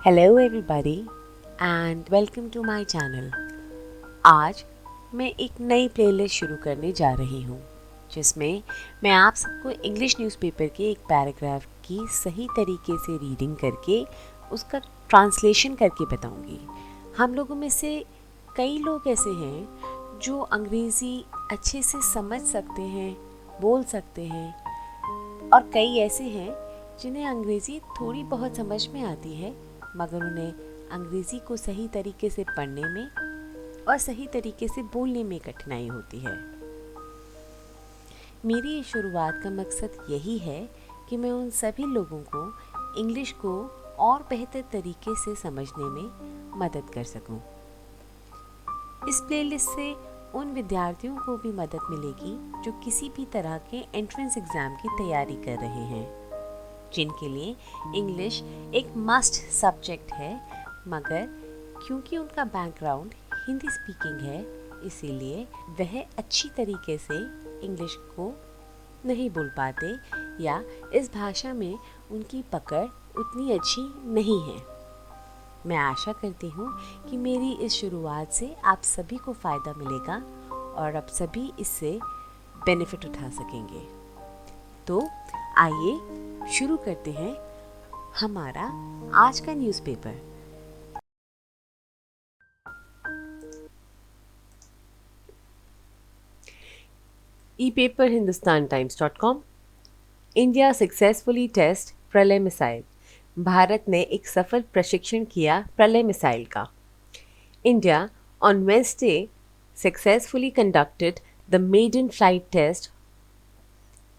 Hello everybody and welcome to my channel. आज मैं एक नई प्लेलिस्ट शुरू करने जा रही हूँ जिसमें मैं आप सबको इंग्लिश न्यूज़पेपर के एक पैराग्राफ की सही तरीके से रीडिंग करके उसका ट्रांसलेशन करके बताऊँगी। हम लोगों में से कई लोग ऐसे हैं जो अंग्रेज़ी अच्छे से समझ सकते हैं, बोल सकते हैं, और कई ऐसे हैं जिन्हें अंग्रेज़ी थोड़ी बहुत समझ में आती है मगर उन्हें अंग्रेज़ी को सही तरीके से पढ़ने में और सही तरीके से बोलने में कठिनाई होती है। मेरी इस शुरुआत का मकसद यही है कि मैं उन सभी लोगों को इंग्लिश को और बेहतर तरीके से समझने में मदद कर सकूं। इस प्लेलिस्ट से उन विद्यार्थियों को भी मदद मिलेगी जो किसी भी तरह के एंट्रेंस एग्ज़ाम की तैयारी कर रहे हैं, जिनके लिए इंग्लिश एक मस्ट सब्जेक्ट है मगर क्योंकि उनका बैकग्राउंड हिंदी स्पीकिंग है इसीलिए वह अच्छी तरीके से इंग्लिश को नहीं बोल पाते या इस भाषा में उनकी पकड़ उतनी अच्छी नहीं है। मैं आशा करती हूँ कि मेरी इस शुरुआत से आप सभी को फ़ायदा मिलेगा और आप सभी इससे बेनिफिट उठा सकेंगे। तो आइए शुरू करते हैं हमारा आज का newspaper. E-paper hindustantimes.com। India successfully test Pralay missile. Bharat ने एक सफल प्रशिक्षण किया प्रलय मिसाइल का। India on Wednesday successfully conducted the maiden flight test.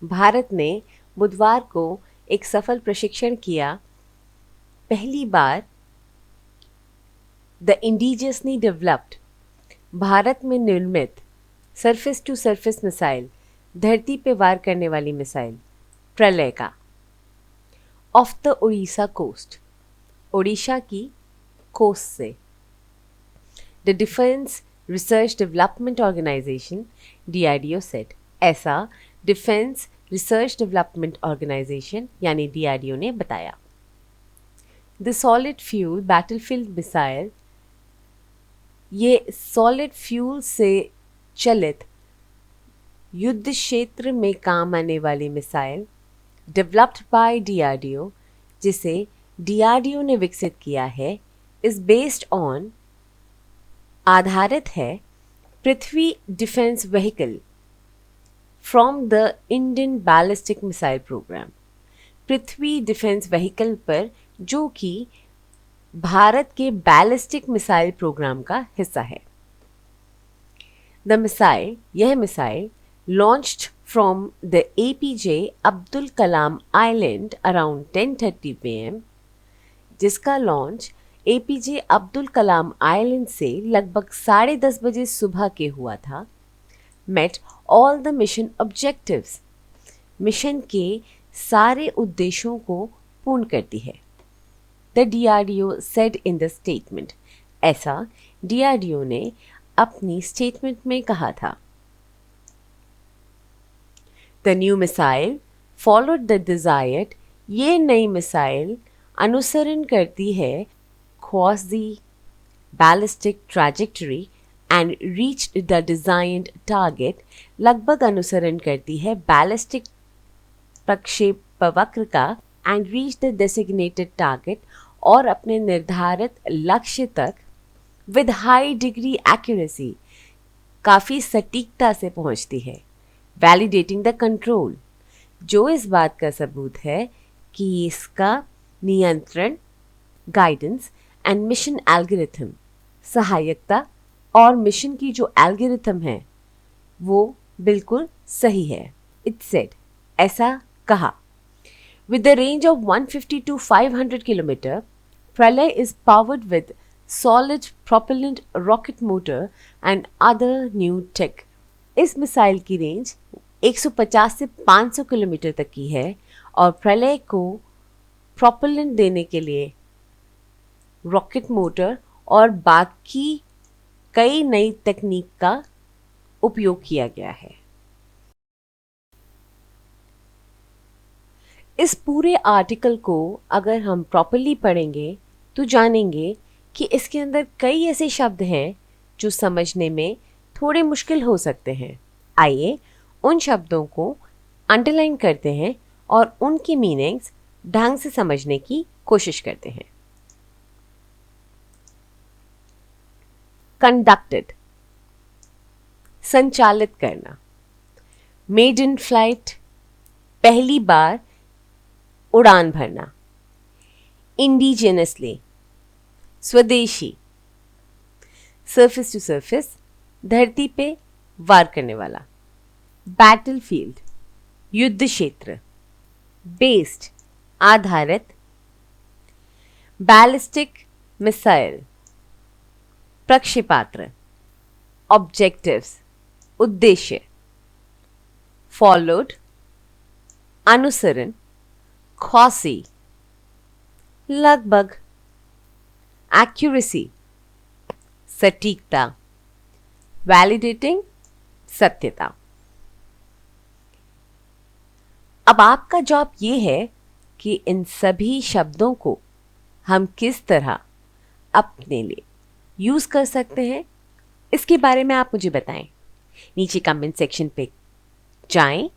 Bharat ने बुधवार को एक सफल प्रशिक्षण किया। पहली बार द इंडिजियसली डेवलप्ड भारत में निर्मित सरफेस टू सरफेस मिसाइल, धरती पे वार करने वाली मिसाइल प्रलय का। Off the Orissa coast, Odisha की कोस्ट से। The defence research development organisation DRDO set, ऐसा डिफेंस रिसर्च डेवलपमेंट ऑर्गेनाइजेशन यानी DRDO ने बताया। The solid fuel battlefield missile, ये सॉलिड फ्यूल से चलित युद्ध क्षेत्र में काम आने वाली मिसाइल डेवलप्ड बाय DRDO, जिसे DRDO ने विकसित किया है, इज बेस्ड ऑन, आधारित है Prithvi defence vehicle from the Indian ballistic missile programme, Prithvi defence vehicle पर जो कि भारत के बैलिस्टिक मिसाइल प्रोग्राम का हिस्सा है। द मिसाइल, यह missile launched from the APJ Abdul Kalam island around 10:30 PM, जिसका launch APJ Abdul Kalam island से लगभग 10:30 बजे सुबह के हुआ था। met all the mission objectives, mission के सारे उद्देश्यों को पूर्ण करती है। The DRDO said in the statement, ऐसा DRDO ने अपनी स्टेटमेंट में कहा था। The new missile followed the desired, ये नई मिसाइल अनुसरण करती है quasi ballistic trajectory and reached the designed target, लगभग अनुसरण करती है बैलिस्टिक प्रक्षेपवक्र का and reached the designated target, और अपने निर्धारित लक्ष्य तक with high degree accuracy, काफ़ी सटीकता से पहुंचती है। वैलिडेटिंग द कंट्रोल, जो इस बात का सबूत है कि इसका नियंत्रण, गाइडेंस एंड मिशन एल्गोरिथम, सहायकता और मिशन की जो एल्गोरिथम है वो बिल्कुल सही है। इट सेड, ऐसा कहा। With the range of 150 to 500 kilometre, Pralay is powered with solid propellant rocket motor and other new tech. इस मिसाइल की रेंज 150 से 500 किलोमीटर तक की है और प्रलय को प्रोपेलेंट देने के लिए रॉकेट मोटर और बाकी कई नई तकनीक का उपयोग किया गया है। इस पूरे आर्टिकल को अगर हम प्रॉपर्ली पढ़ेंगे तो जानेंगे कि इसके अंदर कई ऐसे शब्द हैं जो समझने में थोड़े मुश्किल हो सकते हैं। आइए उन शब्दों को अंडरलाइन करते हैं और उनकी मीनिंग्स ढंग से समझने की कोशिश करते हैं। कंडक्टेड, संचालित करना। मेड इन फ्लाइट, पहली बार उड़ान भरना। इंडिजिनसली, स्वदेशी। सरफेस टू सरफेस, धरती पे वार करने वाला। बैटलफील्ड, युद्ध क्षेत्र। बेस्ड, आधारित। बैलिस्टिक मिसाइल, प्रक्षेपास्त्र। ऑब्जेक्टिव्स, उद्देश्य। फॉलोड, अनुसरण। खौसी, लगभग। एक्यूरेसी, सटीकता। वैलिडेटिंग, सत्यता। अब आपका जॉब ये है कि इन सभी शब्दों को हम किस तरह अपने लिए यूज कर सकते हैं, इसके बारे में आप मुझे बताएं। नीचे कमेंट सेक्शन पे जाएं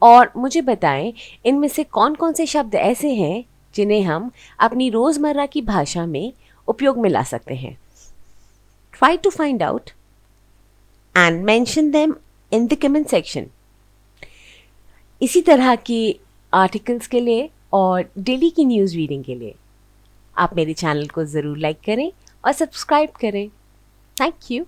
और मुझे बताएं इनमें से कौन कौन से शब्द ऐसे हैं जिन्हें हम अपनी रोजमर्रा की भाषा में उपयोग में ला सकते हैं। Try to find out and mention them in the comment section. इसी तरह के आर्टिकल्स के लिए और डेली की न्यूज़ रीडिंग के लिए आप मेरे चैनल को ज़रूर लाइक करें और सब्सक्राइब करें। Thank you.